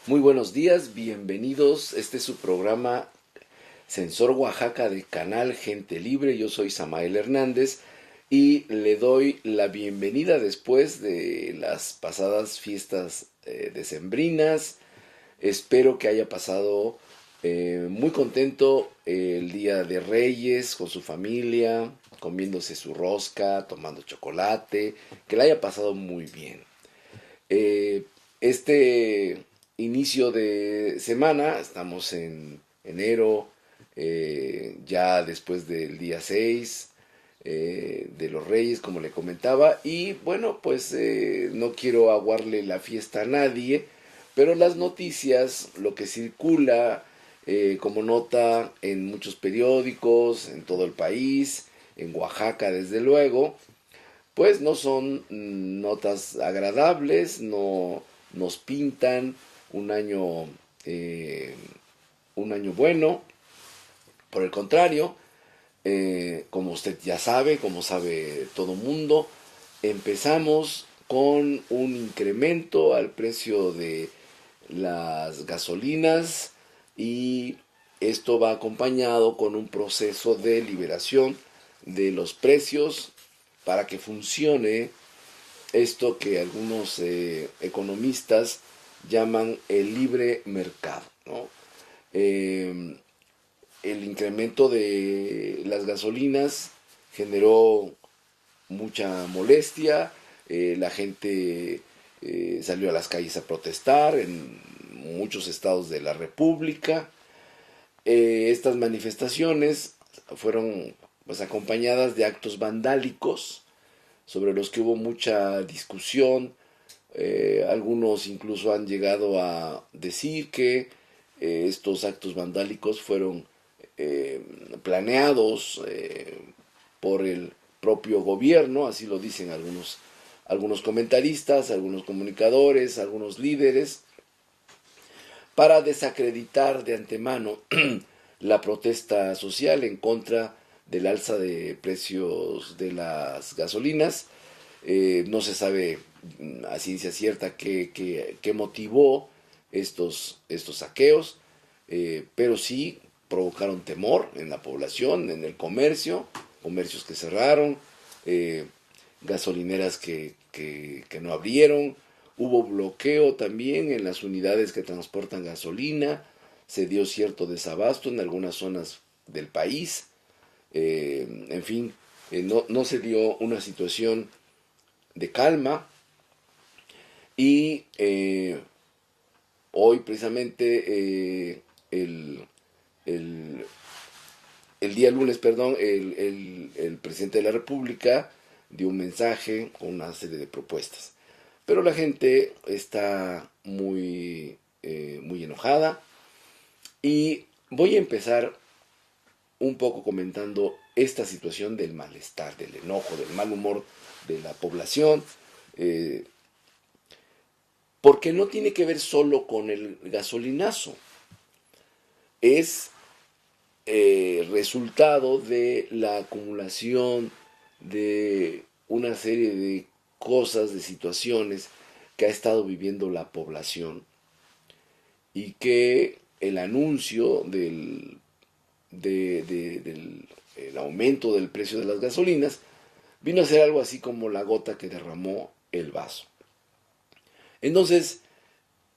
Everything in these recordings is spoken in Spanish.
Muy buenos días, bienvenidos. Este es su programa Sensor Oaxaca de Canal Gente Libre. Yo soy Samael Hernández y le doy la bienvenida después de las pasadas fiestas decembrinas. Espero que haya pasado muy contento el Día de Reyes con su familia, comiéndose su rosca, tomando chocolate, que le haya pasado muy bien. Eh, este inicio de semana, estamos en enero, ya después del día 6 de los Reyes, como le comentaba, y bueno, pues no quiero aguarle la fiesta a nadie, pero las noticias, lo que circula como nota en muchos periódicos, en todo el país, en Oaxaca desde luego, pues no son notas agradables, no nos pintan un año, eh, un año bueno. Por el contrario, como usted ya sabe, como sabe todo mundo, empezamos con un incremento al precio de las gasolinas y esto va acompañado con un proceso de liberación de los precios para que funcione esto que algunos economistas llaman el libre mercado, ¿no? Eh, el incremento de las gasolinas generó mucha molestia, la gente salió a las calles a protestar en muchos estados de la República. Estas manifestaciones fueron pues acompañadas de actos vandálicos sobre los que hubo mucha discusión. Algunos incluso han llegado a decir que estos actos vandálicos fueron eh, planeados por el propio gobierno, así lo dicen algunos comentaristas, algunos comunicadores, algunos líderes, para desacreditar de antemano la protesta social en contra del alza de precios de las gasolinas. No se sabe a ciencia cierta qué motivó estos saqueos, pero sí provocaron temor en la población, en el comercio, comercios que cerraron, eh, gasolineras que no abrieron, hubo bloqueo también en las unidades que transportan gasolina, se dio cierto desabasto en algunas zonas del país, en fin, no se dio una situación de calma y hoy precisamente el, el día lunes, perdón, el presidente de la República dio un mensaje con una serie de propuestas. Pero la gente está muy enojada y voy a empezar un poco comentando esta situación del malestar, del enojo, del mal humor de la población, eh, porque no tiene que ver solo con el gasolinazo, es resultado de la acumulación de una serie de cosas, de situaciones que ha estado viviendo la población y que el anuncio del el aumento del precio de las gasolinas vino a ser algo así como la gota que derramó el vaso. Entonces,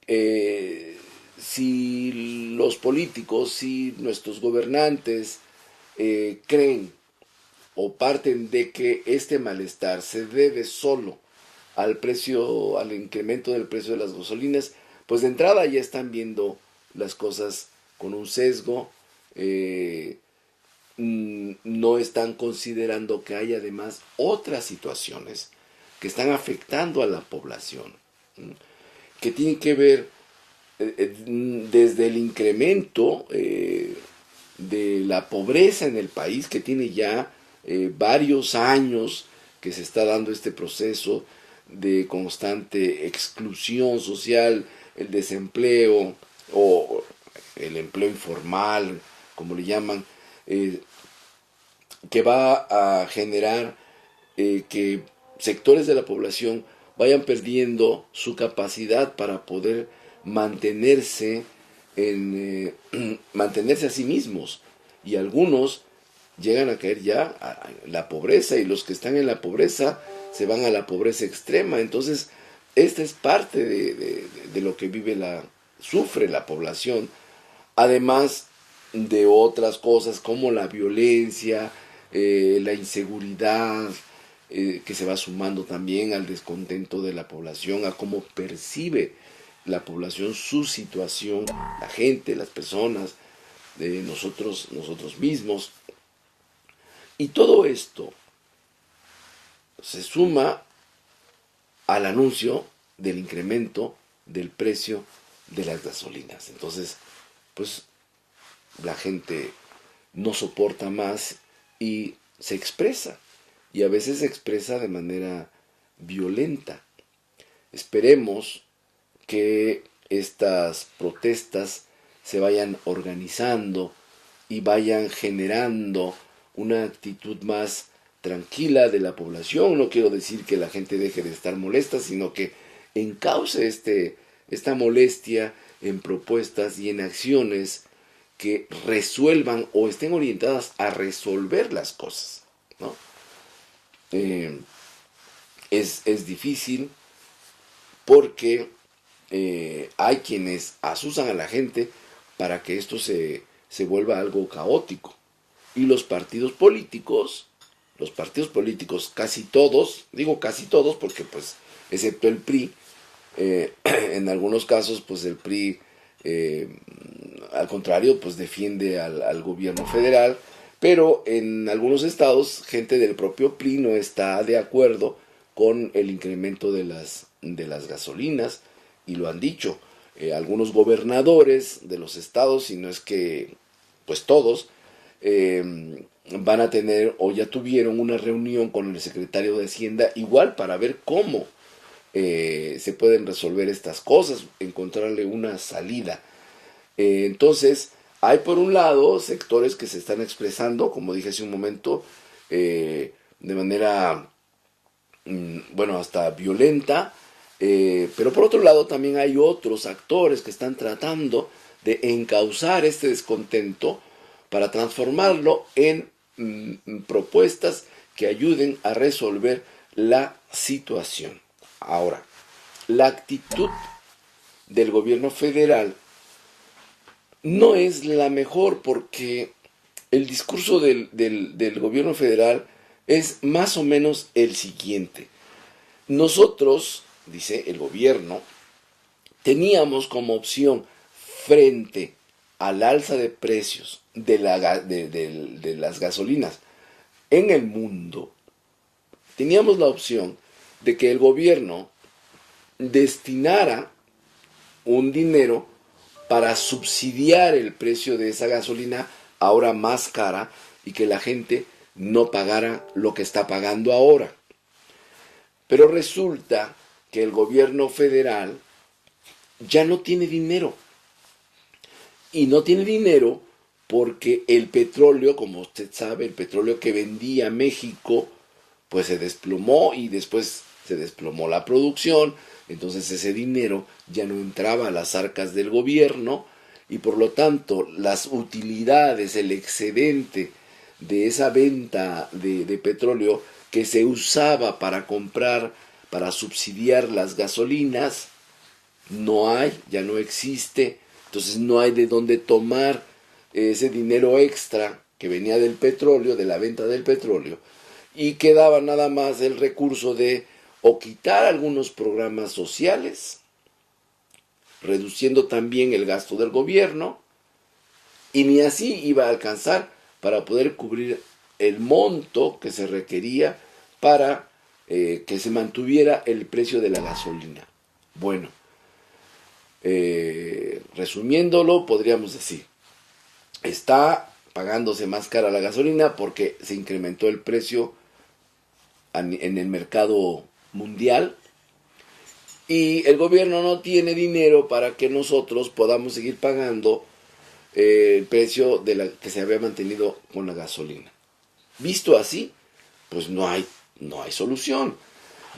eh, si los políticos, si nuestros gobernantes creen o parten de que este malestar se debe solo al precio, al incremento del precio de las gasolinas, pues de entrada ya están viendo las cosas con un sesgo, eh, no están considerando que hay además otras situaciones que están afectando a la población, que tienen que ver desde el incremento de la pobreza en el país, que tiene ya varios años que se está dando este proceso de constante exclusión social, el desempleo o el empleo informal, como le llaman, que va a generar que sectores de la población vayan perdiendo su capacidad para poder mantenerse mantenerse a sí mismos, y algunos llegan a caer ya a la pobreza, y los que están en la pobreza se van a la pobreza extrema. Entonces esta es parte de lo que sufre la población, además de otras cosas como la violencia, la inseguridad, que se va sumando también al descontento de la población, a cómo percibe la población su situación, la gente, las personas, nosotros mismos. Y todo esto se suma al anuncio del incremento del precio de las gasolinas. Entonces, pues la gente no soporta más y se expresa. Y a veces se expresa de manera violenta. Esperemos que estas protestas se vayan organizando y vayan generando una actitud más tranquila de la población. No quiero decir que la gente deje de estar molesta, sino que encauce esta molestia en propuestas y en acciones que resuelvan o estén orientadas a resolver las cosas, ¿no? Es difícil porque hay quienes asusan a la gente para que esto se vuelva algo caótico. Y los partidos políticos casi todos, digo casi todos porque pues excepto el PRI, en algunos casos pues el PRI al contrario pues defiende al gobierno federal, pero en algunos estados gente del propio PRI no está de acuerdo con el incremento de las gasolinas, y lo han dicho algunos gobernadores de los estados, si no es que pues todos, van a tener o ya tuvieron una reunión con el secretario de Hacienda igual para ver cómo se pueden resolver estas cosas, encontrarle una salida. Entonces hay por un lado sectores que se están expresando, como dije hace un momento, de manera bueno, hasta violenta, pero por otro lado también hay otros actores que están tratando de encauzar este descontento para transformarlo en propuestas que ayuden a resolver la situación. Ahora, la actitud del gobierno federal no es la mejor, porque el discurso del gobierno federal es más o menos el siguiente. Nosotros, dice el gobierno, teníamos como opción frente al alza de precios de las gasolinas en el mundo, teníamos la opción de que el gobierno destinara un dinero para subsidiar el precio de esa gasolina ahora más cara y que la gente no pagara lo que está pagando ahora. Pero resulta que el gobierno federal ya no tiene dinero. Y no tiene dinero porque el petróleo, como usted sabe, el petróleo que vendía México, pues se desplomó, y después se desplomó la producción. Entonces ese dinero ya no entraba a las arcas del gobierno, y por lo tanto las utilidades, el excedente de esa venta de petróleo que se usaba para comprar, para subsidiar las gasolinas, ya no existe. Entonces no hay de dónde tomar ese dinero extra que venía del petróleo, de la venta del petróleo, y quedaba nada más el recurso de o quitar algunos programas sociales, reduciendo también el gasto del gobierno, y ni así iba a alcanzar para poder cubrir el monto que se requería para que se mantuviera el precio de la gasolina. Bueno, resumiéndolo, podríamos decir, está pagándose más cara la gasolina porque se incrementó el precio en el mercado mundial, y el gobierno no tiene dinero para que nosotros podamos seguir pagando el precio que se había mantenido con la gasolina. Visto así, pues no hay solución.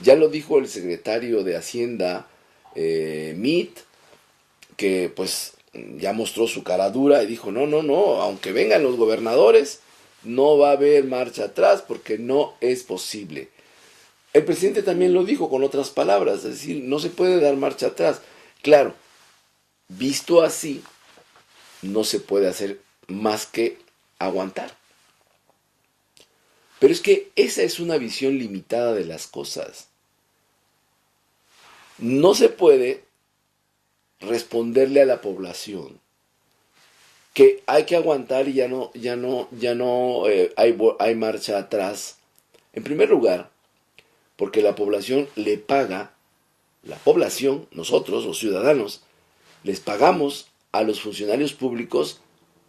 Ya lo dijo el secretario de Hacienda, Meade, que pues ya mostró su cara dura y dijo, no, aunque vengan los gobernadores, no va a haber marcha atrás porque no es posible. El presidente también lo dijo con otras palabras, es decir, no se puede dar marcha atrás. Claro, visto así, no se puede hacer más que aguantar. Pero es que esa es una visión limitada de las cosas. No se puede responderle a la población que hay que aguantar y ya no hay marcha atrás. En primer lugar, porque la población le paga, nosotros, los ciudadanos, les pagamos a los funcionarios públicos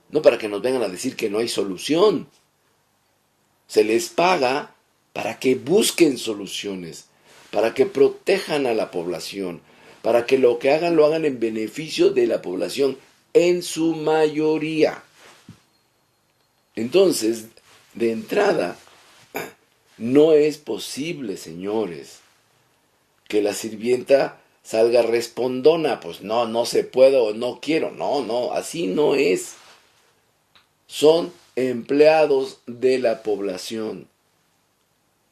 no para que nos vengan a decir que no hay solución. Se les paga para que busquen soluciones, para que protejan a la población, para que lo que hagan lo hagan en beneficio de la población en su mayoría. Entonces, de entrada, no es posible, señores, que la sirvienta salga respondona, pues no se puede o no quiero. No, así no es. Son empleados de la población.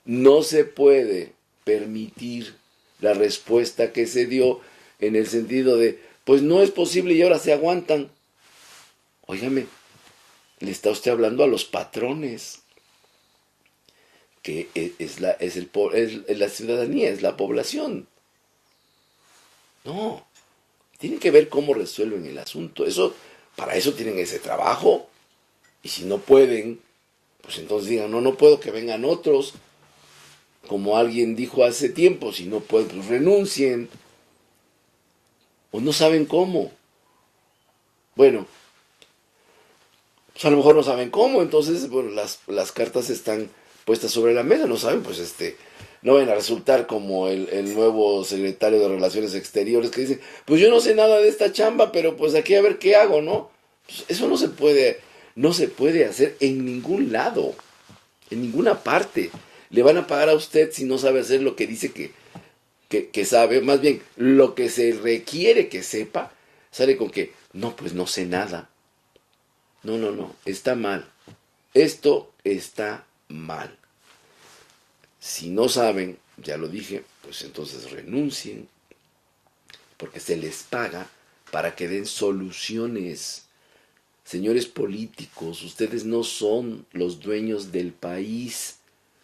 No se puede permitir la respuesta que se dio en el sentido de, pues no es posible y ahora se aguantan. Óigame, le está usted hablando a los patrones, que es la ciudadanía, es la población. No, tienen que ver cómo resuelven el asunto. Para eso tienen ese trabajo. Y si no pueden, pues entonces digan, no puedo, que vengan otros. Como alguien dijo hace tiempo, si no pueden, pues renuncien. O no saben cómo. Bueno, pues a lo mejor no saben cómo, entonces bueno, las cartas están puestas sobre la mesa, no saben, pues no van a resultar como el nuevo secretario de Relaciones Exteriores que dice, pues yo no sé nada de esta chamba, pero pues aquí a ver qué hago, ¿no? Pues eso no se puede hacer en ningún lado, en ninguna parte. Le van a pagar a usted si no sabe hacer lo que dice que sabe, más bien lo que se requiere que sepa, sale con que, no, pues no sé nada. No, está mal. Esto está mal. Si no saben, ya lo dije, pues entonces renuncien, porque se les paga para que den soluciones. Señores políticos, ustedes no son los dueños del país,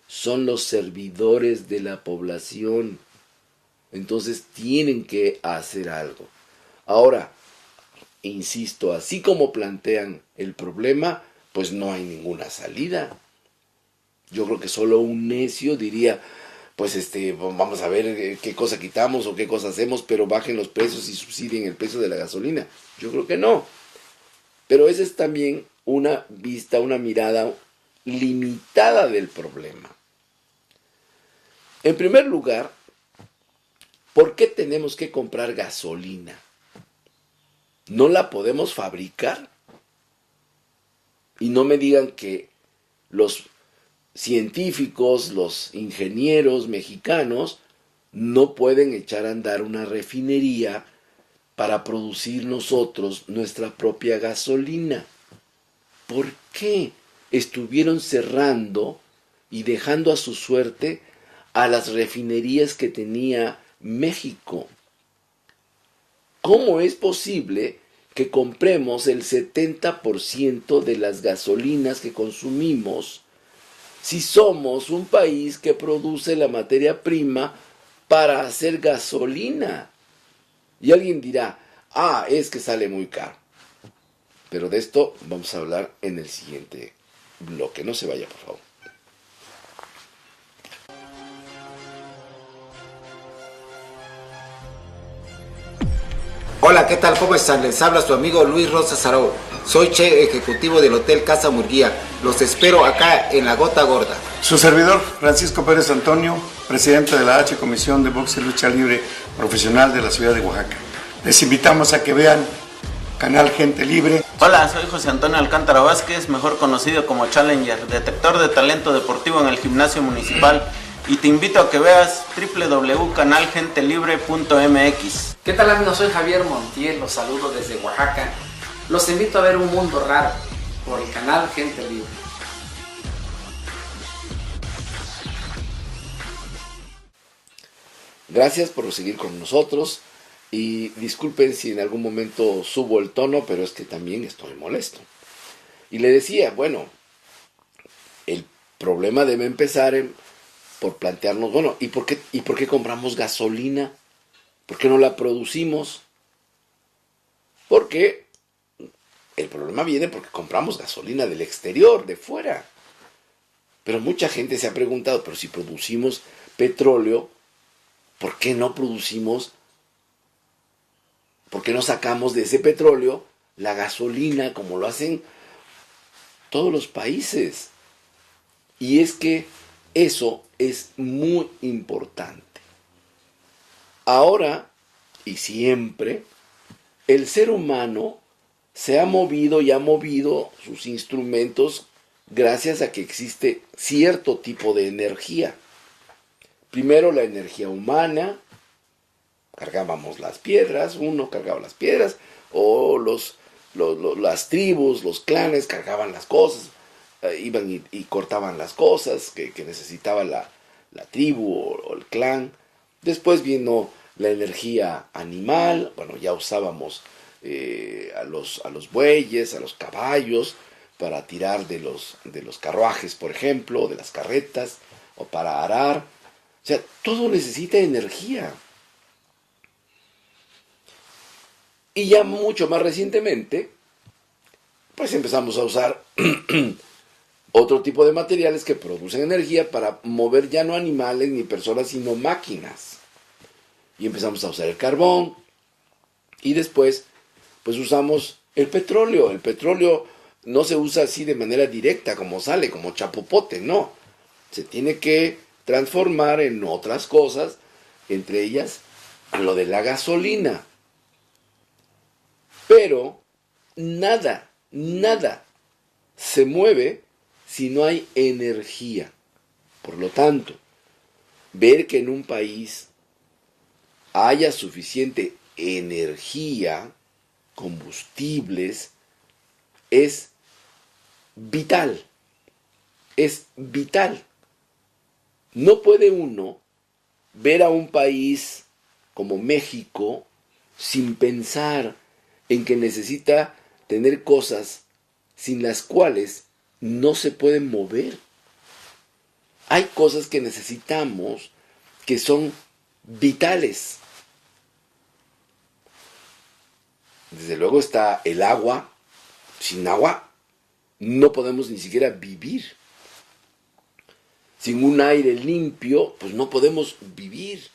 son los servidores de la población. Entonces tienen que hacer algo. Ahora, insisto, así como plantean el problema, pues no hay ninguna salida. Yo creo que solo un necio diría, pues vamos a ver qué cosa quitamos o qué cosa hacemos, pero bajen los precios y subsidien el precio de la gasolina. Yo creo que no. Pero esa es también una mirada limitada del problema. En primer lugar, ¿por qué tenemos que comprar gasolina? ¿No la podemos fabricar? Y no me digan que los científicos, los ingenieros mexicanos no pueden echar a andar una refinería para producir nosotros nuestra propia gasolina. ¿Por qué estuvieron cerrando y dejando a su suerte a las refinerías que tenía México? ¿Cómo es posible que compremos el 70% de las gasolinas que consumimos si somos un país que produce la materia prima para hacer gasolina? Y alguien dirá, es que sale muy caro. Pero de esto vamos a hablar en el siguiente bloque. No se vaya, por favor. Hola, ¿qué tal? ¿Cómo están? Les habla su amigo Luis Rosa Saró. Soy chef ejecutivo del Hotel Casa Murguía. Los espero acá en La Gota Gorda. Su servidor, Francisco Pérez Antonio, presidente de la H Comisión de Box y Lucha Libre Profesional de la ciudad de Oaxaca. Les invitamos a que vean Canal Gente Libre. Hola, soy José Antonio Alcántara Vázquez, mejor conocido como Challenger, detector de talento deportivo en el gimnasio municipal. Y te invito a que veas www.canalgentelibre.mx. ¿Qué tal amigos? Soy Javier Montiel, los saludo desde Oaxaca. Los invito a ver Un Mundo Raro por el canal Gente Libre. Gracias por seguir con nosotros y disculpen si en algún momento subo el tono, pero es que también estoy molesto. Y le decía, bueno, el problema debe empezar por plantearnos, bueno, ¿y por qué compramos gasolina? ¿Por qué no la producimos? Porque el problema viene porque compramos gasolina del exterior, de fuera. Pero mucha gente se ha preguntado, pero si producimos petróleo, ¿por qué no sacamos de ese petróleo la gasolina como lo hacen todos los países? Y es que eso es muy importante. Ahora y siempre, el ser humano se ha movido y ha movido sus instrumentos gracias a que existe cierto tipo de energía. Primero la energía humana, cargábamos las piedras, uno cargaba las piedras, o las tribus, los clanes cargaban las cosas, iban y cortaban las cosas que necesitaba la tribu o el clan. Después vino la energía animal, bueno, ya usábamos a los bueyes, a los caballos, para tirar de los carruajes, por ejemplo, de las carretas, o para arar. O sea, todo necesita energía. Y ya mucho más recientemente, pues empezamos a usar otro tipo de materiales que producen energía para mover ya no animales ni personas, sino máquinas. Y empezamos a usar el carbón. Y después, pues usamos el petróleo. El petróleo no se usa así de manera directa, como sale, como chapopote, no. Se tiene que transformar en otras cosas, entre ellas lo de la gasolina. Pero nada se mueve si no hay energía. Por lo tanto, ver que en un país haya suficiente energía, combustibles, es vital. Es vital. No puede uno ver a un país como México sin pensar en que necesita tener cosas sin las cuales no se pueden mover. Hay cosas que necesitamos que son vitales. Desde luego está el agua. Sin agua no podemos ni siquiera vivir. Sin un aire limpio, pues no podemos vivir.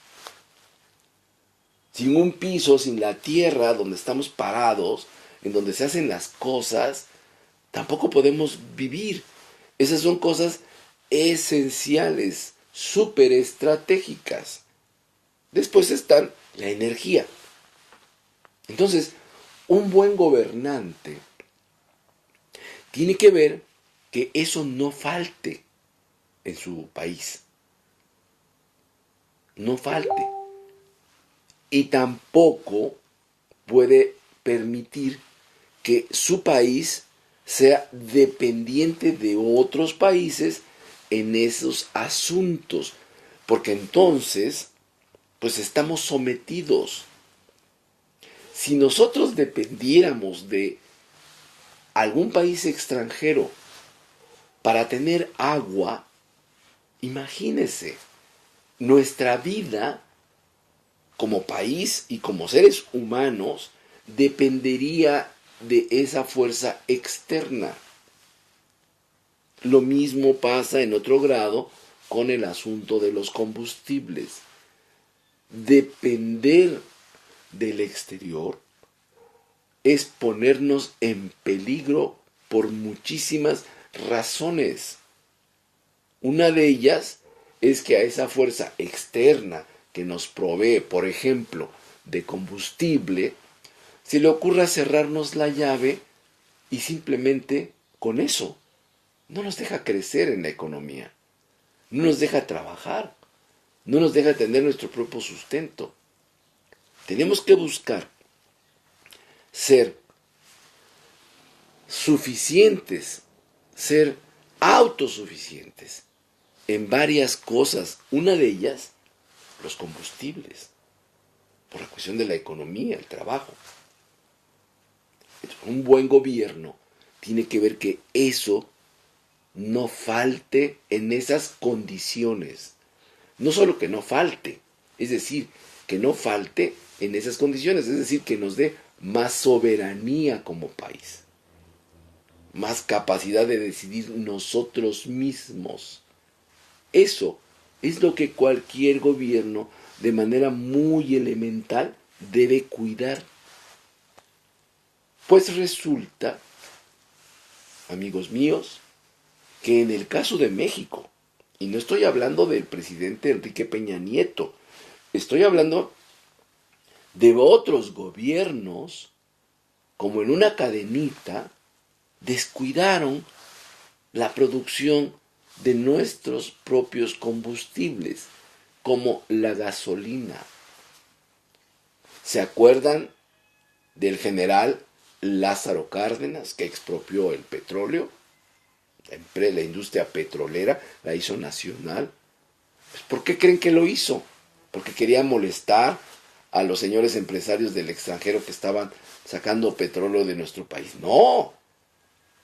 Sin un piso, sin la tierra donde estamos parados, en donde se hacen las cosas, tampoco podemos vivir. Esas son cosas esenciales, súper estratégicas. Después está la energía. Entonces, un buen gobernante tiene que ver que eso no falte en su país. No falte. Y tampoco puede permitir que su país sea dependiente de otros países en esos asuntos, porque entonces, pues estamos sometidos. Si nosotros dependiéramos de algún país extranjero para tener agua, imagínese, nuestra vida como país y como seres humanos dependería de esa fuerza externa. Lo mismo pasa en otro grado con el asunto de los combustibles. Depender del exterior es ponernos en peligro por muchísimas razones. Una de ellas es que a esa fuerza externa que nos provee, por ejemplo, de combustible, se le ocurra cerrarnos la llave y simplemente con eso no nos deja crecer en la economía, no nos deja trabajar, no nos deja tener nuestro propio sustento. Tenemos que buscar ser suficientes, ser autosuficientes en varias cosas. Una de ellas, los combustibles, por la cuestión de la economía, el trabajo. Un buen gobierno tiene que ver que eso no falte en esas condiciones. No solo que no falte, es decir, que no falte en esas condiciones, es decir, que nos dé más soberanía como país, más capacidad de decidir nosotros mismos. Eso es lo que cualquier gobierno, de manera muy elemental, debe cuidar. Pues resulta, amigos míos, que en el caso de México, y no estoy hablando del presidente Enrique Peña Nieto, estoy hablando de otros gobiernos, como en una cadenita, descuidaron la producción de nuestros propios combustibles, como la gasolina. ¿Se acuerdan del general Lázaro Cárdenas, que expropió el petróleo? La industria petrolera la hizo nacional. Pues, ¿por qué creen que lo hizo? ¿Porque quería molestar a los señores empresarios del extranjero que estaban sacando petróleo de nuestro país? No.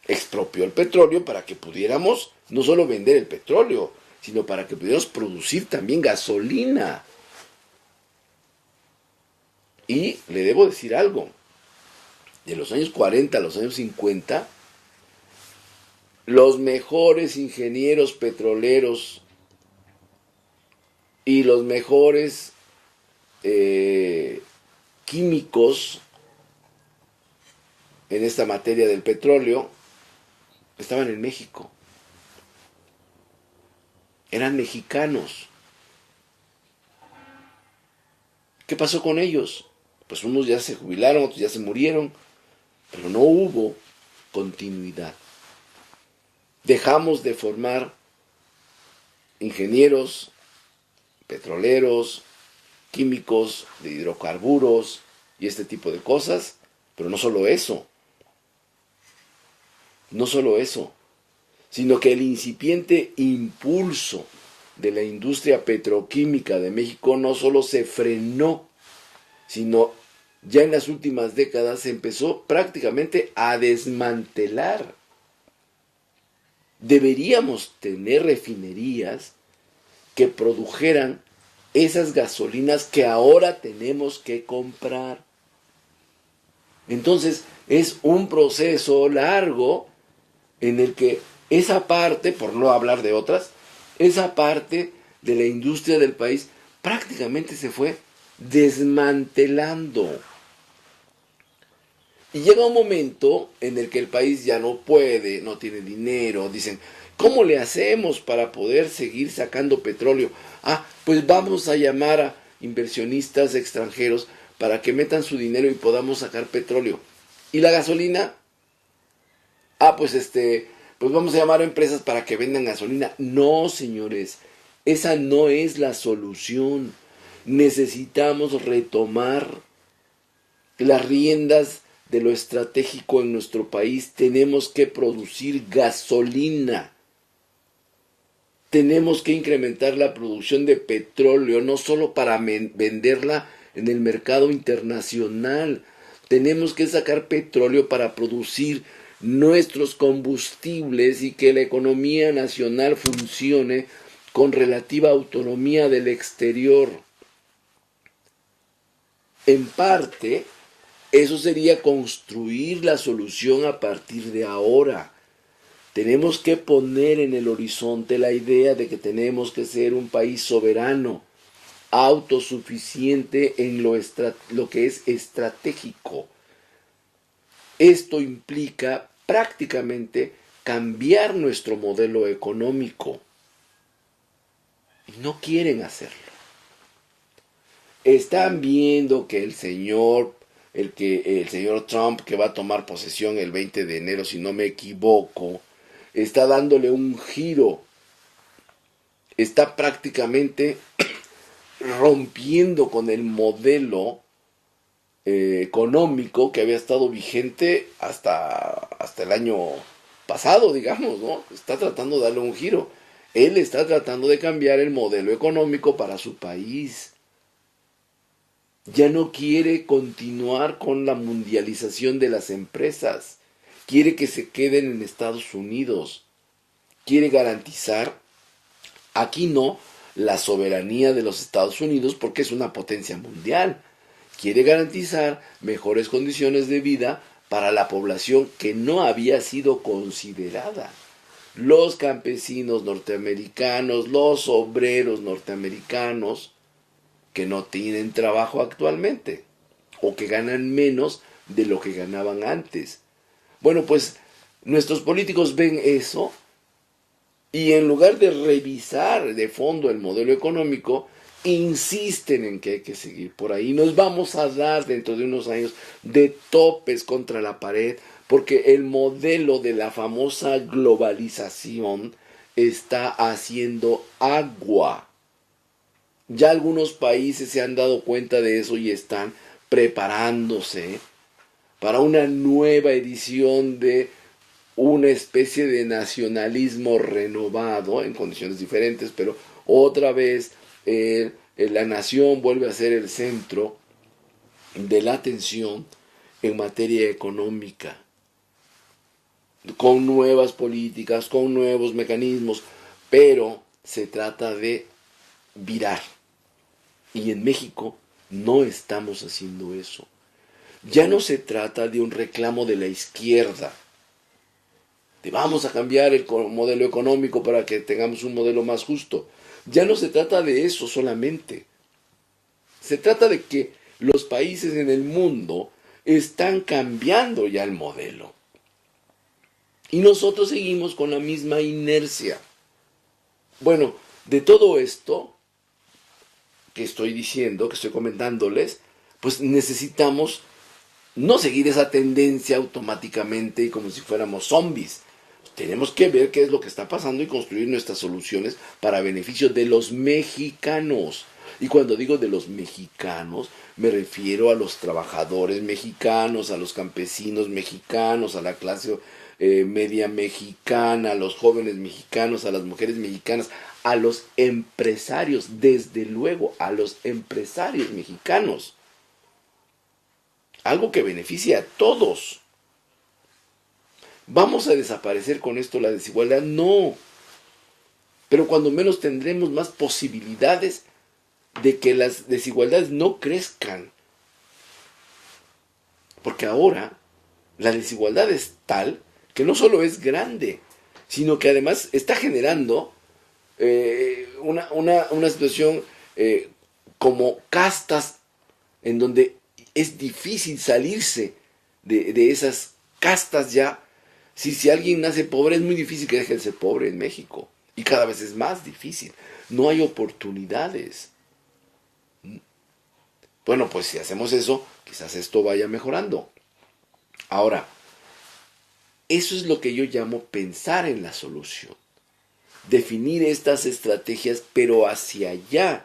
Expropió el petróleo para que pudiéramos no solo vender el petróleo, sino para que pudiéramos producir también gasolina. Y le debo decir algo. De los años 40 a los años 50, los mejores ingenieros petroleros y los mejores químicos en esta materia del petróleo estaban en México. Eran mexicanos. ¿Qué pasó con ellos? Pues unos ya se jubilaron, otros ya se murieron, pero no hubo continuidad. Dejamos de formar ingenieros, petroleros, químicos, de hidrocarburos y este tipo de cosas, pero no solo eso, sino que el incipiente impulso de la industria petroquímica de México no solo se frenó, sino ya en las últimas décadas se empezó prácticamente a desmantelar. Deberíamos tener refinerías que produjeran esas gasolinas que ahora tenemos que comprar. Entonces es un proceso largo en el que esa parte, por no hablar de otras, esa parte de la industria del país prácticamente se fue desmantelando. Y llega un momento en el que el país ya no puede, no tiene dinero, dicen, ¿cómo le hacemos para poder seguir sacando petróleo? Pues vamos a llamar a inversionistas extranjeros para que metan su dinero y podamos sacar petróleo. ¿Y la gasolina? Pues vamos a llamar a empresas para que vendan gasolina. No, señores, esa no es la solución. Necesitamos retomar las riendas de lo estratégico en nuestro país. Tenemos que producir gasolina. Tenemos que incrementar la producción de petróleo, no solo para venderla en el mercado internacional. Tenemos que sacar petróleo para producir nuestros combustibles y que la economía nacional funcione con relativa autonomía del exterior. En parte, eso sería construir la solución a partir de ahora. Tenemos que poner en el horizonte la idea de que tenemos que ser un país soberano, autosuficiente en lo que es estratégico. Esto implica prácticamente cambiar nuestro modelo económico. Y no quieren hacerlo. Están viendo que el señor Trump, que va a tomar posesión el 20 de enero, si no me equivoco, está dándole un giro. Está prácticamente rompiendo con el modelo económico que había estado vigente hasta el año pasado, digamos, ¿no? Está tratando de darle un giro. Él está tratando de cambiar el modelo económico para su país. Ya no quiere continuar con la mundialización de las empresas. Quiere que se queden en Estados Unidos. Quiere garantizar, aquí no, la soberanía de los Estados Unidos porque es una potencia mundial. Quiere garantizar mejores condiciones de vida para la población que no había sido considerada. Los campesinos norteamericanos, los obreros norteamericanos que no tienen trabajo actualmente o que ganan menos de lo que ganaban antes. Bueno, pues nuestros políticos ven eso y en lugar de revisar de fondo el modelo económico, insisten en que hay que seguir por ahí. Nos vamos a dar dentro de unos años de topes contra la pared porque el modelo de la famosa globalización está haciendo agua. Ya algunos países se han dado cuenta de eso y están preparándose para una nueva edición de una especie de nacionalismo renovado en condiciones diferentes, pero otra vez la nación vuelve a ser el centro de la atención en materia económica, con nuevas políticas, con nuevos mecanismos, pero se trata de virar. Y en México no estamos haciendo eso. Ya no se trata de un reclamo de la izquierda, de vamos a cambiar el modelo económico para que tengamos un modelo más justo. Ya no se trata de eso solamente. Se trata de que los países en el mundo están cambiando ya el modelo. Y nosotros seguimos con la misma inercia. Bueno, de todo esto que estoy diciendo, que estoy comentándoles, pues necesitamos no seguir esa tendencia automáticamente y como si fuéramos zombies. Tenemos que ver qué es lo que está pasando y construir nuestras soluciones para beneficio de los mexicanos. Y cuando digo de los mexicanos, me refiero a los trabajadores mexicanos, a los campesinos mexicanos, a la clase media mexicana, a los jóvenes mexicanos, a las mujeres mexicanas, a los empresarios, desde luego, a los empresarios mexicanos. Algo que beneficie a todos. ¿Vamos a desaparecer con esto la desigualdad? No. Pero cuando menos tendremos más posibilidades de que las desigualdades no crezcan. Porque ahora la desigualdad es tal que no solo es grande, sino que además está generando una situación como castas en donde es difícil salirse de esas castas ya. Si alguien nace pobre, es muy difícil que deje de ser pobre en México. Y cada vez es más difícil. No hay oportunidades. Bueno, pues si hacemos eso, quizás esto vaya mejorando. Ahora, eso es lo que yo llamo pensar en la solución. Definir estas estrategias, pero hacia allá.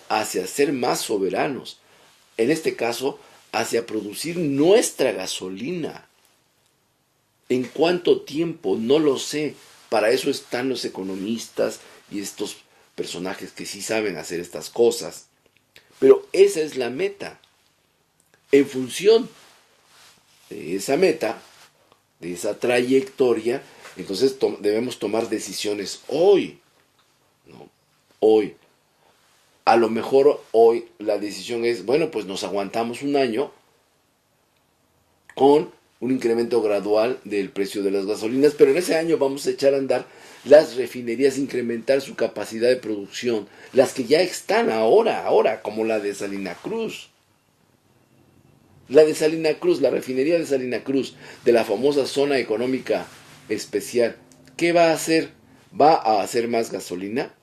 Hacia ser más soberanos. En este caso, hacia producir nuestra gasolina. ¿En cuánto tiempo? No lo sé. Para eso están los economistas y estos personajes que sí saben hacer estas cosas. Pero esa es la meta. En función de esa meta, de esa trayectoria, entonces debemos tomar decisiones hoy. ¿No? Hoy. A lo mejor hoy la decisión es, bueno, pues nos aguantamos un año con un incremento gradual del precio de las gasolinas, pero en ese año vamos a echar a andar las refinerías, incrementar su capacidad de producción, las que ya están ahora, como la de Salina Cruz. La de Salina Cruz, la refinería de Salina Cruz, de la famosa zona económica especial. ¿Qué va a hacer? ¿Va a hacer más gasolina?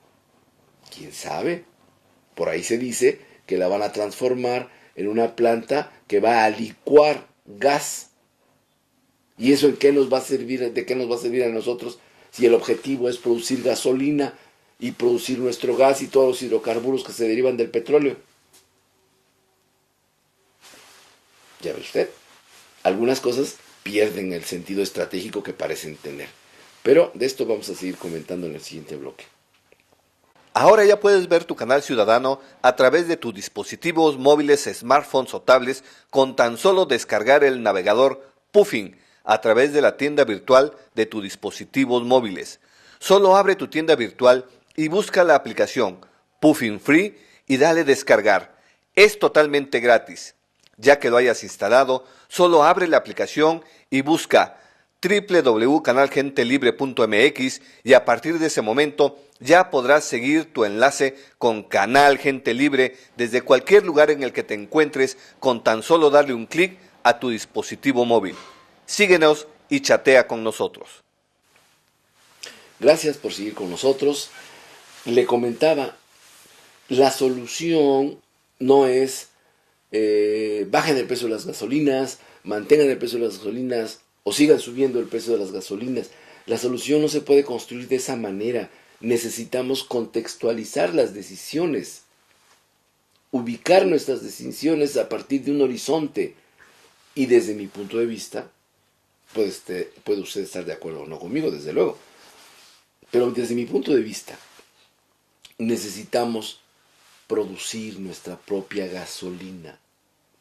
¿Quién sabe? Por ahí se dice que la van a transformar en una planta que va a licuar gas. ¿Y eso en qué nos va a servir? ¿De qué nos va a servir a nosotros? Si el objetivo es producir gasolina y producir nuestro gas y todos los hidrocarburos que se derivan del petróleo. Ya ve usted, algunas cosas pierden el sentido estratégico que parecen tener. Pero de esto vamos a seguir comentando en el siguiente bloque. Ahora ya puedes ver tu canal ciudadano a través de tus dispositivos móviles, smartphones o tablets con tan solo descargar el navegador Puffin a través de la tienda virtual de tus dispositivos móviles. Solo abre tu tienda virtual y busca la aplicación Puffin Free y dale descargar. Es totalmente gratis. Ya que lo hayas instalado, solo abre la aplicación y busca www.canalgentelibre.mx y a partir de ese momento ya podrás seguir tu enlace con Canal Gente Libre desde cualquier lugar en el que te encuentres con tan solo darle un clic a tu dispositivo móvil. Síguenos y chatea con nosotros. Gracias por seguir con nosotros. Le comentaba, la solución no es bajen el precio de las gasolinas, mantengan el precio de las gasolinas o sigan subiendo el precio de las gasolinas. La solución no se puede construir de esa manera. Necesitamos contextualizar las decisiones, ubicar nuestras decisiones a partir de un horizonte. Y desde mi punto de vista, puede usted estar de acuerdo o no conmigo, desde luego, pero desde mi punto de vista, necesitamos producir nuestra propia gasolina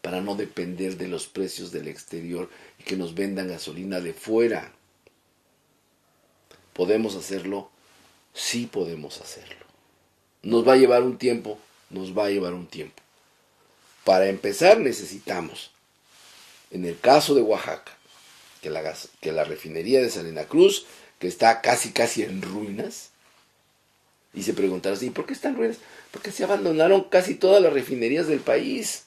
para no depender de los precios del exterior y que nos vendan gasolina de fuera. ¿Podemos hacerlo? Sí podemos hacerlo. ¿Nos va a llevar un tiempo? Nos va a llevar un tiempo. Para empezar necesitamos, en el caso de Oaxaca, que la refinería de Salina Cruz, que está casi en ruinas, y se preguntará así, ¿por qué están en ruinas? Porque se abandonaron casi todas las refinerías del país.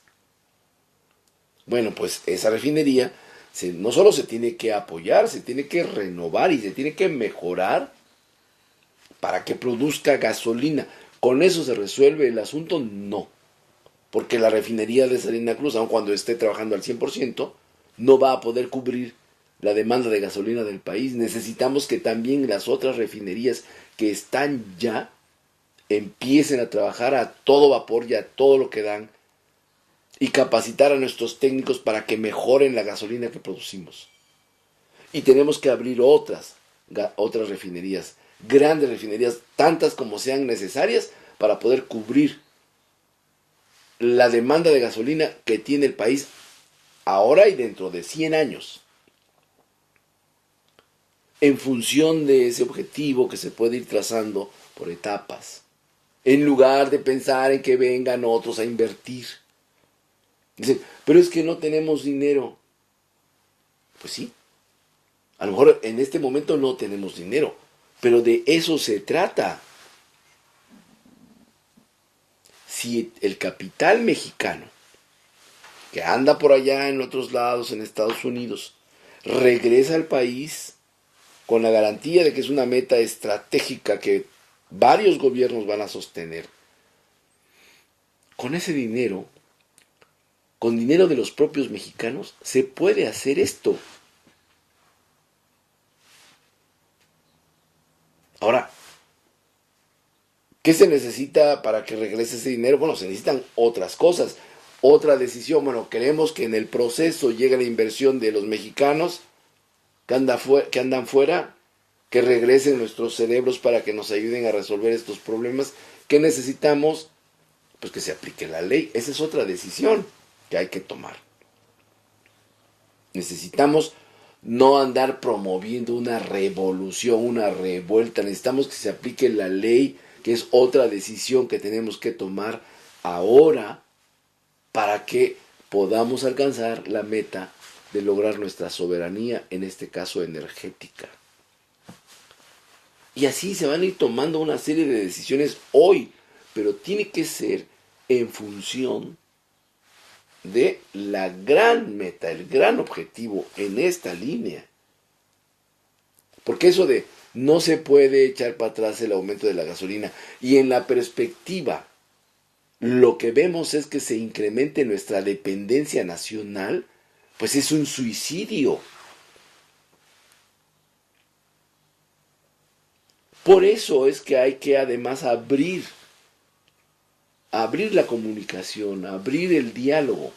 Bueno, pues esa refinería no solo se tiene que apoyar, se tiene que renovar y se tiene que mejorar para que produzca gasolina. ¿Con eso se resuelve el asunto? No. Porque la refinería de Salina Cruz, aun cuando esté trabajando al 100%, no va a poder cubrir la demanda de gasolina del país. Necesitamos que también las otras refinerías que están ya empiecen a trabajar a todo vapor y a todo lo que dan y capacitar a nuestros técnicos para que mejoren la gasolina que producimos. Y tenemos que abrir otras refinerías, grandes refinerías, tantas como sean necesarias para poder cubrir la demanda de gasolina que tiene el país ahora y dentro de 100 años. En función de ese objetivo que se puede ir trazando por etapas, en lugar de pensar en que vengan otros a invertir. Dicen, pero es que no tenemos dinero. Pues sí, a lo mejor en este momento no tenemos dinero, pero de eso se trata. Si el capital mexicano, que anda por allá en otros lados, en Estados Unidos, regresa al país con la garantía de que es una meta estratégica que varios gobiernos van a sostener, con ese dinero, con dinero de los propios mexicanos, se puede hacer esto. Ahora, ¿qué se necesita para que regrese ese dinero? Bueno, se necesitan otras cosas, otra decisión. Bueno, queremos que en el proceso llegue la inversión de los mexicanos que andan fuera, que regresen nuestros cerebros para que nos ayuden a resolver estos problemas. ¿Qué necesitamos? Pues que se aplique la ley. Esa es otra decisión que hay que tomar. Necesitamos no andar promoviendo una revolución, una revuelta. Necesitamos que se aplique la ley, que es otra decisión que tenemos que tomar ahora para que podamos alcanzar la meta de lograr nuestra soberanía, en este caso energética. Y así se van a ir tomando una serie de decisiones hoy, pero tiene que ser en función de la gran meta, el gran objetivo en esta línea. Porque eso de no se puede echar para atrás el aumento de la gasolina, y en la perspectiva lo que vemos es que se incremente nuestra dependencia nacional, pues es un suicidio. Por eso es que hay que además abrir la comunicación, abrir el diálogo.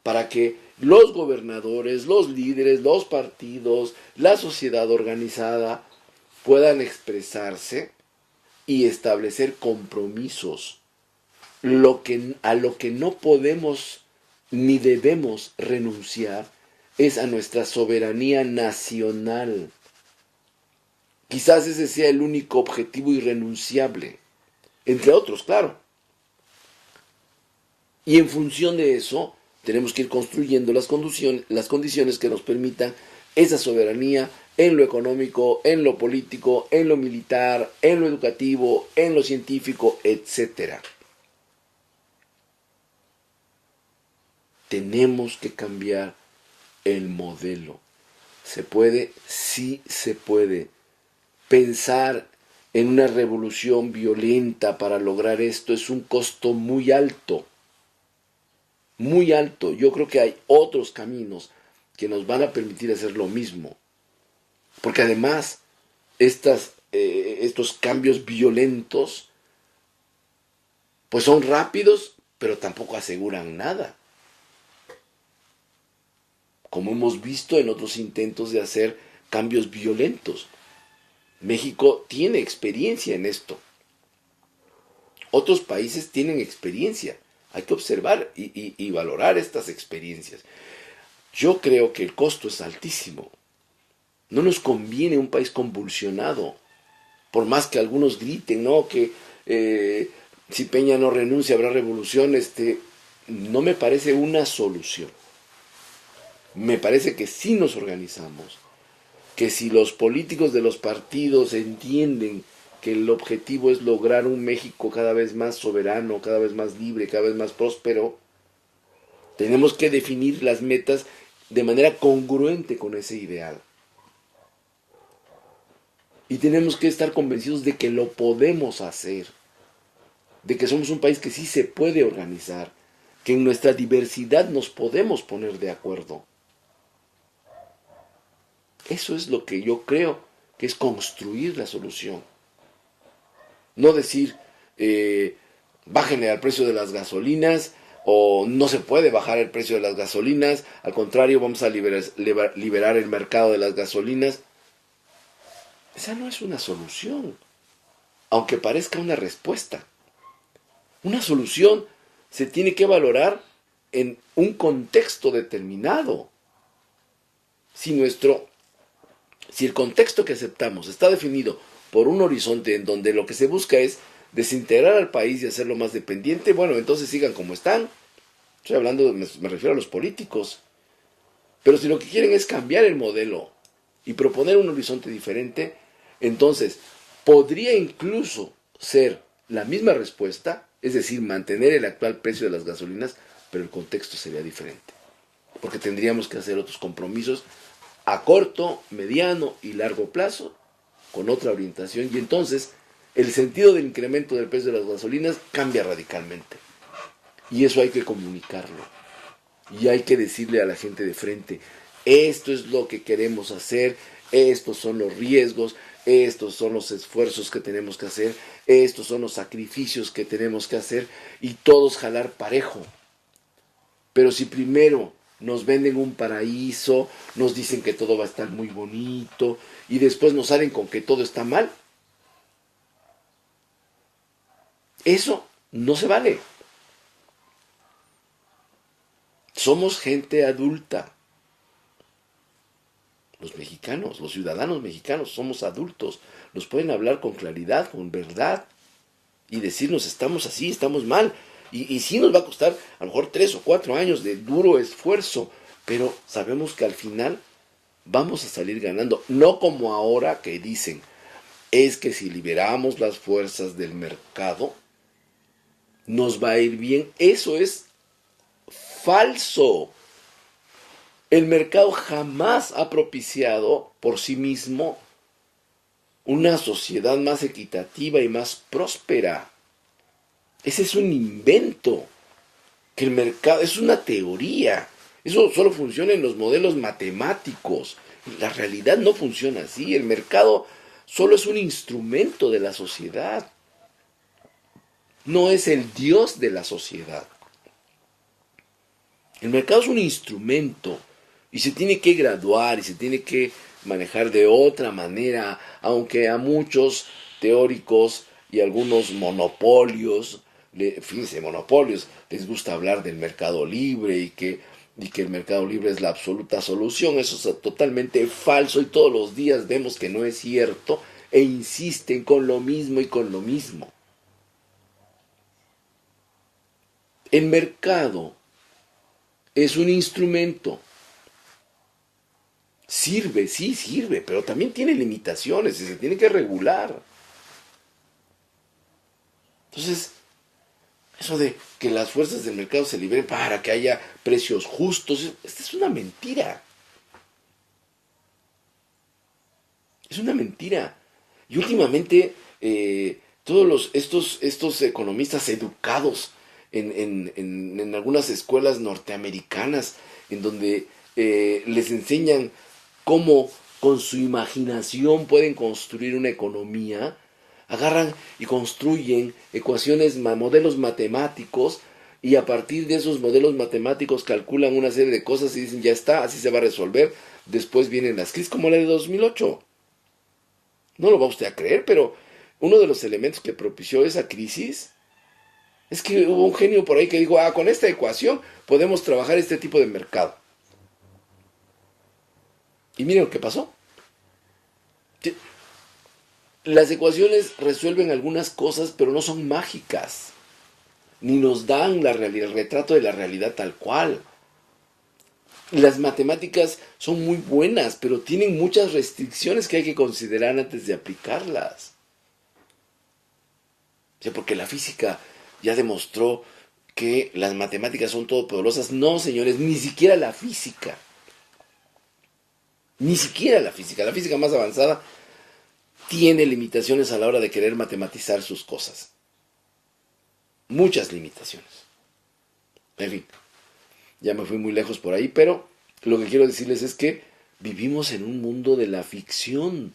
para que los gobernadores, los líderes, los partidos, la sociedad organizada puedan expresarse y establecer compromisos. A lo que no podemos ni debemos renunciar es a nuestra soberanía nacional. Quizás ese sea el único objetivo irrenunciable, entre otros, claro. Y en función de eso, tenemos que ir construyendo las condiciones que nos permitan esa soberanía en lo económico, en lo político, en lo militar, en lo educativo, en lo científico, etc. Tenemos que cambiar el modelo. ¿Se puede? Sí se puede. Pensar en una revolución violenta para lograr esto es un costo muy alto. Muy alto. Yo creo que hay otros caminos que nos van a permitir hacer lo mismo. Porque además, estos cambios violentos, pues son rápidos, pero tampoco aseguran nada. Como hemos visto en otros intentos de hacer cambios violentos. México tiene experiencia en esto. Otros países tienen experiencia. Hay que observar y valorar estas experiencias. Yo creo que el costo es altísimo. No nos conviene un país convulsionado. Por más que algunos griten, ¿no? Que si Peña no renuncia habrá revolución. No me parece una solución. Me parece que si nos organizamos, que si los políticos de los partidos entienden que el objetivo es lograr un México cada vez más soberano, cada vez más libre, cada vez más próspero, tenemos que definir las metas de manera congruente con ese ideal. Y tenemos que estar convencidos de que lo podemos hacer, de que somos un país que sí se puede organizar, que en nuestra diversidad nos podemos poner de acuerdo. Eso es lo que yo creo que es construir la solución. No decir, bájenle al precio de las gasolinas, o no se puede bajar el precio de las gasolinas, al contrario, vamos a liberar el mercado de las gasolinas. Esa no es una solución, aunque parezca una respuesta. Una solución se tiene que valorar en un contexto determinado. Si el contexto que aceptamos está definido por un horizonte en donde lo que se busca es desintegrar al país y hacerlo más dependiente, bueno, entonces sigan como están. Estoy hablando, me refiero a los políticos. Pero si lo que quieren es cambiar el modelo y proponer un horizonte diferente, entonces podría incluso ser la misma respuesta, es decir, mantener el actual precio de las gasolinas, pero el contexto sería diferente. Porque tendríamos que hacer otros compromisos a corto, mediano y largo plazo, con otra orientación, y entonces el sentido del incremento del precio de las gasolinas cambia radicalmente. Y eso hay que comunicarlo. Y hay que decirle a la gente de frente, esto es lo que queremos hacer, estos son los riesgos, estos son los esfuerzos que tenemos que hacer, estos son los sacrificios que tenemos que hacer, y todos jalar parejo. Pero si primero nos venden un paraíso, nos dicen que todo va a estar muy bonito, y después nos salen con que todo está mal, eso no se vale. Somos gente adulta. Los mexicanos, los ciudadanos mexicanos, somos adultos. Nos pueden hablar con claridad, con verdad, y decirnos estamos así, estamos mal. Y sí nos va a costar a lo mejor 3 o 4 años de duro esfuerzo, pero sabemos que al final vamos a salir ganando. No como ahora que dicen, es que si liberamos las fuerzas del mercado, nos va a ir bien. Eso es falso. El mercado jamás ha propiciado por sí mismo una sociedad más equitativa y más próspera. Ese es un invento, que el mercado es una teoría. Eso solo funciona en los modelos matemáticos. La realidad no funciona así. El mercado solo es un instrumento de la sociedad. No es el Dios de la sociedad. El mercado es un instrumento y se tiene que graduar y se tiene que manejar de otra manera, aunque a muchos teóricos y algunos monopolios, fíjense, monopolios, les gusta hablar del mercado libre y que el mercado libre es la absoluta solución. Eso es totalmente falso y todos los días vemos que no es cierto e insisten con lo mismo y con lo mismo. El mercado es un instrumento. Sirve, sí sirve, pero también tiene limitaciones y se tiene que regular. Entonces, eso de que las fuerzas del mercado se liberen para que haya precios justos, esta es una mentira. Es una mentira. Y últimamente, todos estos economistas educados en algunas escuelas norteamericanas, en donde les enseñan cómo con su imaginación pueden construir una economía, agarran y construyen ecuaciones, modelos matemáticos, y a partir de esos modelos matemáticos calculan una serie de cosas y dicen, ya está, así se va a resolver. Después vienen las crisis como la de 2008. No lo va usted a creer, pero uno de los elementos que propició esa crisis es que hubo un genio por ahí que dijo, con esta ecuación podemos trabajar este tipo de mercado. Y miren lo que pasó. Las ecuaciones resuelven algunas cosas, pero no son mágicas. Ni nos dan el retrato de la realidad tal cual. Las matemáticas son muy buenas, pero tienen muchas restricciones que hay que considerar antes de aplicarlas. Porque la física ya demostró que las matemáticas son todopoderosas. No, señores, ni siquiera la física. Ni siquiera la física más avanzada tiene limitaciones a la hora de querer matematizar sus cosas. Muchas limitaciones. En fin, ya me fui muy lejos por ahí, pero lo que quiero decirles es que vivimos en un mundo de la ficción.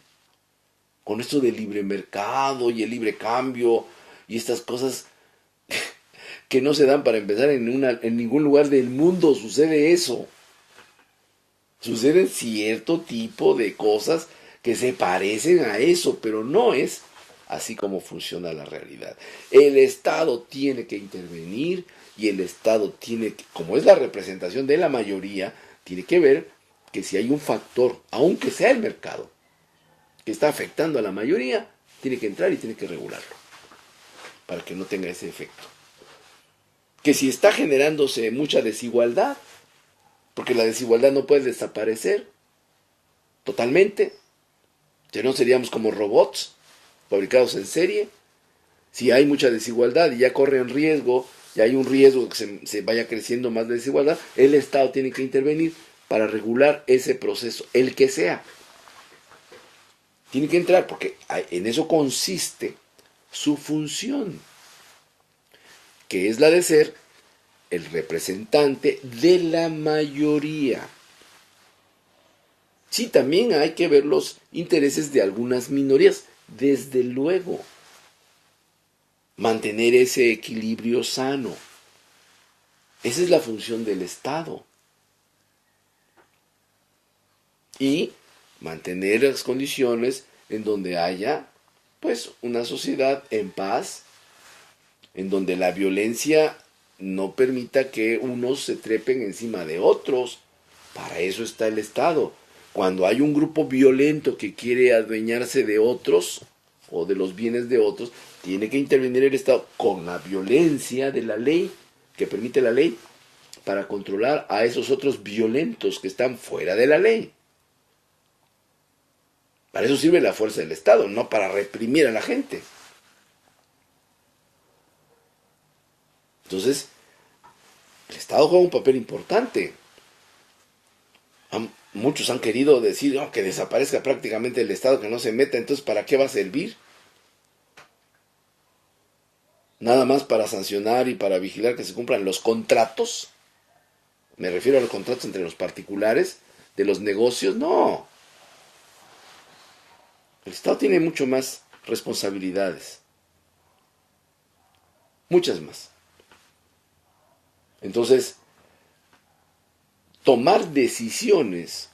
Con esto del libre mercado y el libre cambio y estas cosas que no se dan para empezar en ningún lugar del mundo. Sucede eso. Suceden cierto tipo de cosas que se parecen a eso, pero no es así como funciona la realidad. El Estado tiene que intervenir y el Estado tiene que, como es la representación de la mayoría, tiene que ver que si hay un factor, aunque sea el mercado, que está afectando a la mayoría, tiene que entrar y tiene que regularlo, para que no tenga ese efecto. Que si está generándose mucha desigualdad, porque la desigualdad no puede desaparecer totalmente, si no seríamos como robots fabricados en serie. Si hay mucha desigualdad y ya corren riesgo, y hay un riesgo que se vaya creciendo más de desigualdad, el Estado tiene que intervenir para regular ese proceso, el que sea. Tiene que entrar, porque en eso consiste su función, que es la de ser el representante de la mayoría. Sí, también hay que ver los intereses de algunas minorías, desde luego. Mantener ese equilibrio sano. Esa es la función del Estado. Y mantener las condiciones en donde haya, pues, una sociedad en paz, en donde la violencia no permita que unos se trepen encima de otros. Para eso está el Estado. Cuando hay un grupo violento que quiere adueñarse de otros o de los bienes de otros, tiene que intervenir el Estado con la violencia de la ley, que permite la ley, para controlar a esos otros violentos que están fuera de la ley. Para eso sirve la fuerza del Estado, no para reprimir a la gente. Entonces, el Estado juega un papel importante. Muchos han querido decir que desaparezca prácticamente el Estado, que no se meta. Entonces, ¿para qué va a servir? Nada más para sancionar y para vigilar que se cumplan los contratos. Me refiero a los contratos entre los particulares, de los negocios. No. El Estado tiene mucho más responsabilidades. Muchas más. Entonces, tomar decisiones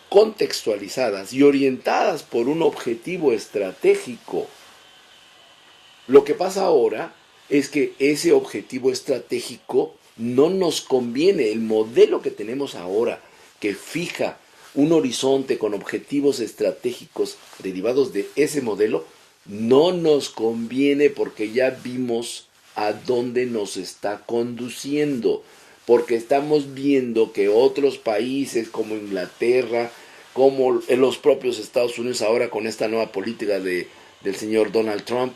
contextualizadas y orientadas por un objetivo estratégico. Lo que pasa ahora es que ese objetivo estratégico no nos conviene. El modelo que tenemos ahora, que fija un horizonte con objetivos estratégicos derivados de ese modelo, no nos conviene porque ya vimos a dónde nos está conduciendo, porque estamos viendo que otros países como Inglaterra, como en los propios Estados Unidos ahora con esta nueva política del señor Donald Trump,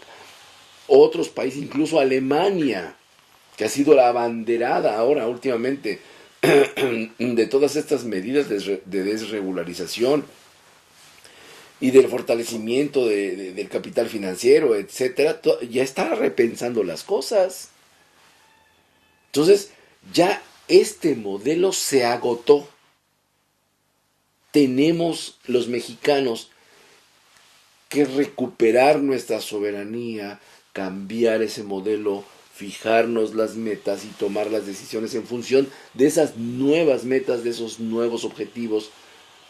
otros países, incluso Alemania, que ha sido la abanderada ahora últimamente de todas estas medidas de desregularización y del fortalecimiento del capital financiero, etcétera, ya está repensando las cosas. Entonces, ya este modelo se agotó. Tenemos los mexicanos que recuperar nuestra soberanía, cambiar ese modelo, fijarnos las metas y tomar las decisiones en función de esas nuevas metas, de esos nuevos objetivos,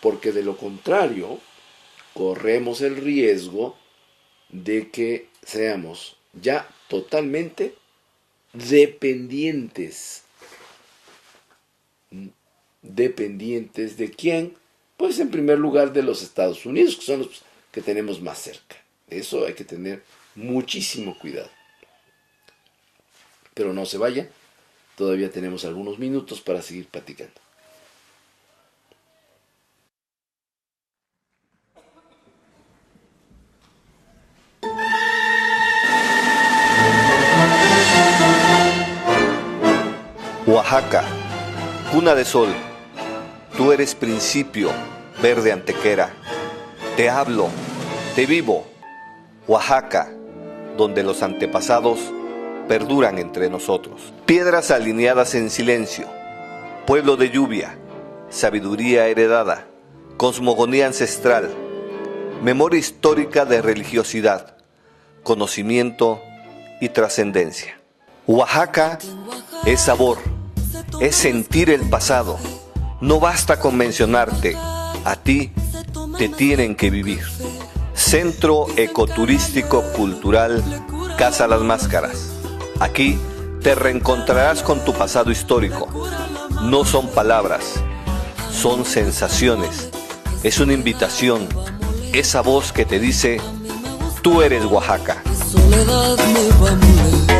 porque de lo contrario corremos el riesgo de que seamos ya totalmente dependientes. ¿Dependientes de quién? Pues en primer lugar de los Estados Unidos, que son los que tenemos más cerca. De eso hay que tener muchísimo cuidado. Pero no se vaya, todavía tenemos algunos minutos para seguir platicando. Oaxaca, cuna de sol, tú eres principio, verde antequera. Te hablo, te vivo. Oaxaca, donde los antepasados perduran entre nosotros. Piedras alineadas en silencio, pueblo de lluvia, sabiduría heredada, cosmogonía ancestral, memoria histórica de religiosidad, conocimiento y trascendencia. Oaxaca es sabor, es sentir el pasado. No basta con mencionarte, a ti te tienen que vivir. Centro Ecoturístico Cultural Casa Las Máscaras. Aquí te reencontrarás con tu pasado histórico. No son palabras, son sensaciones. Es una invitación, esa voz que te dice, tú eres Oaxaca. Soledad me va a moler.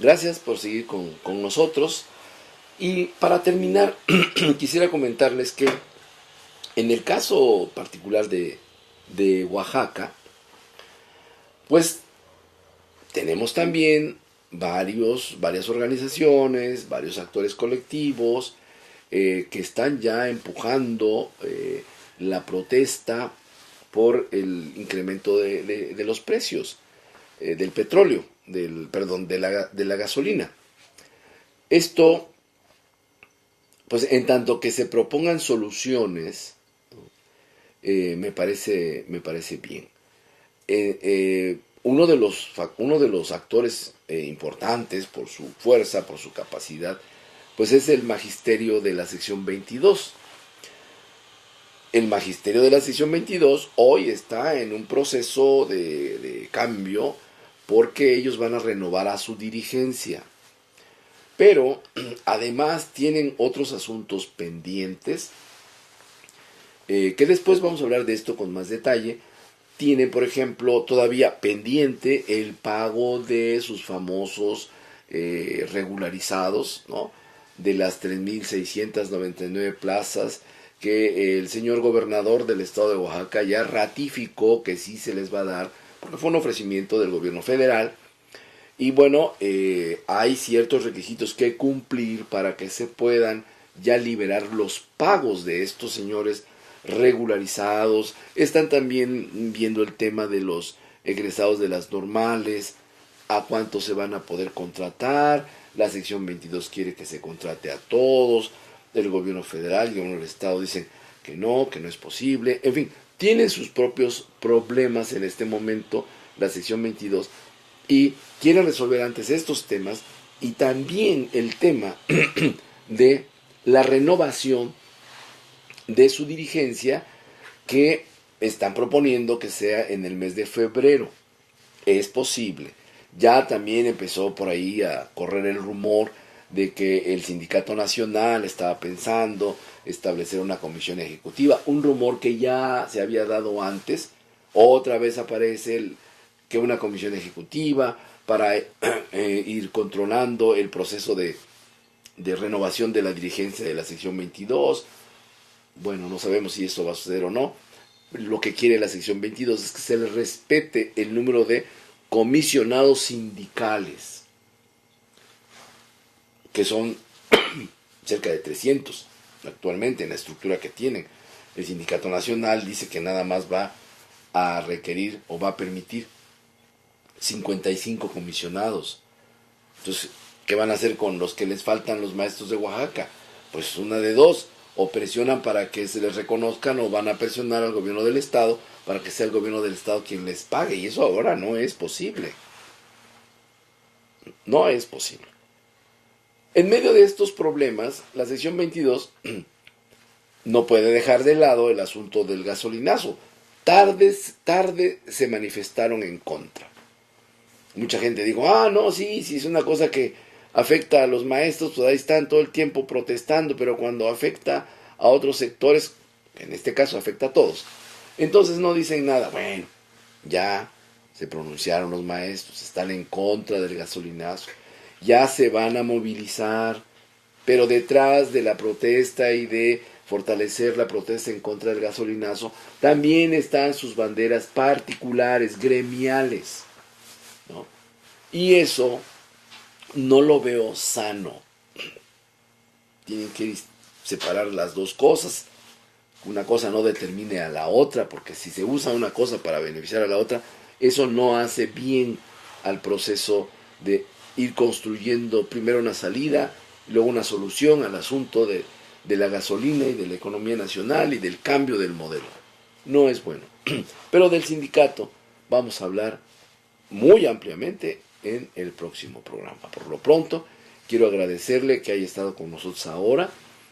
Gracias por seguir con nosotros. Y para terminar, quisiera comentarles que en el caso particular de Oaxaca, pues tenemos también varias organizaciones, varios actores colectivos que están ya empujando la protesta por el incremento de los precios del petróleo, de la gasolina. Esto, pues en tanto que se propongan soluciones, me parece bien. Uno de los actores importantes por su fuerza, por su capacidad, pues es el magisterio de la sección 22. El magisterio de la sección 22 hoy está en un proceso de cambio porque ellos van a renovar a su dirigencia. Pero además tienen otros asuntos pendientes, que después vamos a hablar de esto con más detalle. Tienen, por ejemplo, todavía pendiente el pago de sus famosos regularizados, ¿no? De las 3.699 plazas que el señor gobernador del estado de Oaxaca ya ratificó que sí se les va a dar, porque fue un ofrecimiento del gobierno federal. Y bueno, hay ciertos requisitos que cumplir para que se puedan ya liberar los pagos de estos señores regularizados, están también viendo el tema de los egresados de las normales, a cuántos se van a poder contratar, la sección 22 quiere que se contrate a todos, el gobierno federal y el gobierno del estado dicen que no es posible, en fin, tienen sus propios problemas en este momento la sección 22 y quieren resolver antes estos temas y también el tema de la renovación de su dirigencia que están proponiendo que sea en el mes de febrero. Es posible. Ya también empezó por ahí a correr el rumor de que el Sindicato Nacional estaba pensando establecer una comisión ejecutiva, un rumor que ya se había dado antes. Otra vez aparece que una comisión ejecutiva para ir controlando el proceso de renovación de la dirigencia de la sección 22. Bueno, no sabemos si eso va a suceder o no. Lo que quiere la sección 22 es que se le respete el número de comisionados sindicales, que son cerca de 300 actualmente en la estructura que tienen. El Sindicato Nacional dice que nada más va a requerir o va a permitir 55 comisionados. Entonces, ¿qué van a hacer con los que les faltan los maestros de Oaxaca? Pues una de dos, o presionan para que se les reconozcan o van a presionar al gobierno del estado para que sea el gobierno del estado quien les pague, y eso ahora no es posible. No es posible. En medio de estos problemas, la sección 22 no puede dejar de lado el asunto del gasolinazo. Tarde se manifestaron en contra. Mucha gente dijo, no, sí, es una cosa que afecta a los maestros, pues ahí están todo el tiempo protestando, pero cuando afecta a otros sectores, en este caso afecta a todos, entonces no dicen nada. Bueno, ya se pronunciaron los maestros, están en contra del gasolinazo, ya se van a movilizar, pero detrás de la protesta y de fortalecer la protesta en contra del gasolinazo, también están sus banderas particulares, gremiales, ¿no? Y eso no lo veo sano. Tienen que separar las dos cosas. Una cosa no determine a la otra, porque si se usa una cosa para beneficiar a la otra, eso no hace bien al proceso de ir construyendo primero una salida, luego una solución al asunto de la gasolina y de la economía nacional y del cambio del modelo. No es bueno. Pero del sindicato vamos a hablar muy ampliamente en el próximo programa. Por lo pronto, quiero agradecerle que haya estado con nosotros ahora,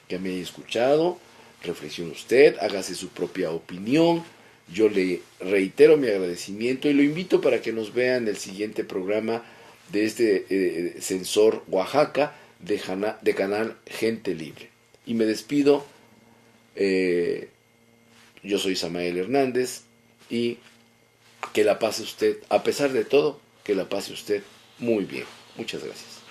que me haya escuchado. Reflexione usted, hágase su propia opinión. Yo le reitero mi agradecimiento y lo invito para que nos vea en el siguiente programa de este Sensor Oaxaca de Canal Gente Libre. Y me despido. Yo soy Samael Hernández y que la pase usted, a pesar de todo, que la pase usted muy bien. Muchas gracias.